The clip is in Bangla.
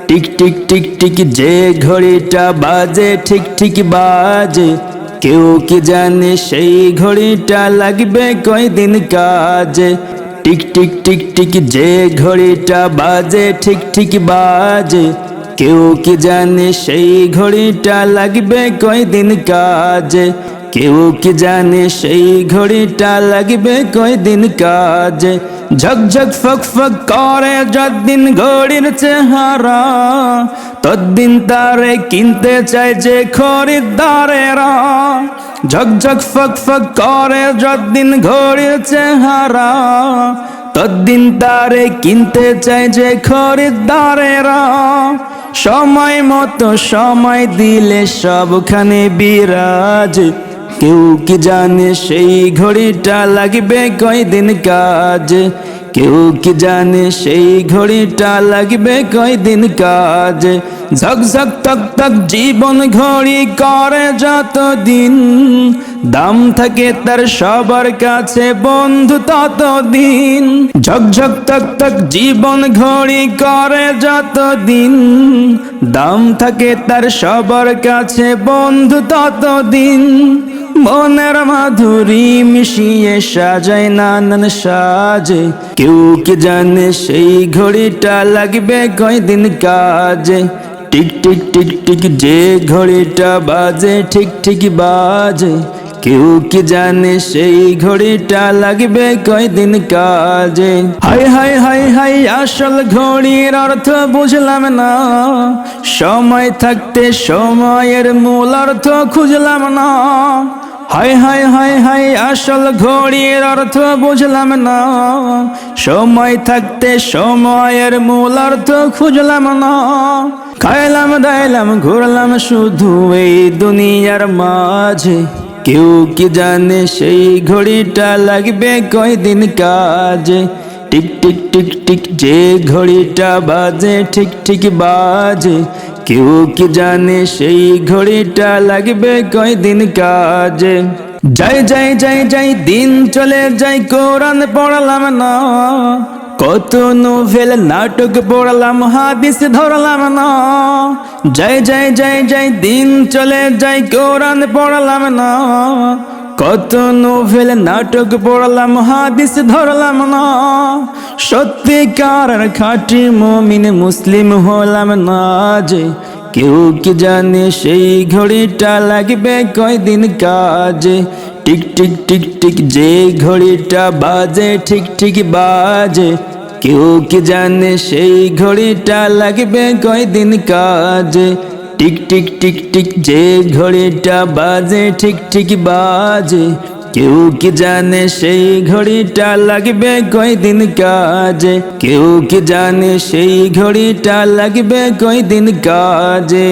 টিক টিক টিক টিক যে ঘড়িটা বাজে ঠিক ঠিক বাজে, কেউ কি জানে সেই ঘড়িটা লাগবে কয়দিন কাজে। টিক টিক টিক টিক যে ঘড়িটা বাজে ঠিক ঠিক বাজে, কেউ কি জানে সেই ঘড়িটা লাগবে কয়দিন কাজে। কেউ কি জানে সেই ঘড়িটা লাগবে কয়দিন কাজে। ঝকঝক ফক ফক করে যতদিন ঘড়ির চেহারা, ততদিন তারে কিনতে চায় যে খরিদ্দারেরা। ঝকঝক ফক ফক করে যতদিন ঘড়ির চেহারা, ততদিন তারে কিনতে চায় যে খরিদ্দারেরা। সময় মতো সময় দিলে সবখানে বিরাজ, কেউ কি জানে সেই ঘড়িটা লাগবে কয়দিন কাজে। কেউ কি জানে সেই ঘড়িটা লাগবে কয়দিন কাজে। ঝকঝক তক তক জীবন ঘড়ি করে যতদিন, দাম থাকে তার সবার কাছে বন্ধু ততদিন। ঝকঝক তক তক জীবন ঘড়ি করে যতদিন, দাম থাকে তার সবার কাছে বন্ধু ততদিন। মনের মাধুরী মিশিয়ে সাজায় নানান সাজে, কেউ কি জানে সেই ঘড়িটা লাগবে কয়দিন কাজে। টিক টিক টিক টিক যে ঘড়িটা বাজে ঠিক ঠিক বাজে, কেউ কি জানে সেই ঘড়িটা লাগবে কয়দিন কাজে। হাই হাই হাই হাই আসল ঘড়ির অর্থ বুঝলাম না, সময় থাকতে সময়ের মূল অর্থ খুঁজলাম না। হাই হাই হাই হাই আসল ঘড়ির অর্থ বুঝলাম না, সময় থাকতে সময়ের মূল অর্থ খুঁজলাম না। খাইলাম দাইলাম ঘুরলাম শুধু এই দুনিয়ার মাঝে, কেউ কি জানে সেই ঘড়িটা লাগবে কয়দিন কাজে। টিক টিক টিক টিক যে ঘড়িটা বাজে ঠিক ঠিক বাজে, কেউ কি জানে সেই ঘড়িটা লাগবে কয়দিন কাজে। যাই যাই যাই যাই দিন চলে যাই কোরআন পড়লাম না, কত নোভেল নাটক পড়লাম হাদিস ধরলাম না। যাই যাই যাই যাই দিন চলে যাই কোরআন পড়লাম না, কত নোভেল নাটক পড়লাম হাদিস ধরলাম না। সত্যিকার খাঁটি মুমিন মুসলিম হলাম না যে, কেউ কি জানে সেই ঘড়িটা লাগবে কয়দিন কাজে। টিক টিক টিক টিক যে ঘড়িটা বাজে ঠিক ঠিক বাজে, কেউ কি জানে সেই ঘড়িটা লাগবে কয়দিন কাজে। টিক টিক টিক টিক যে ঘড়িটা বাজে ঠিক ঠিক বাজে, কেউ কি জানে সেই ঘড়িটা লাগবে কয়দিন কাজে। কেউ কি জানে সেই ঘড়িটা লাগবে কয়দিন কাজে।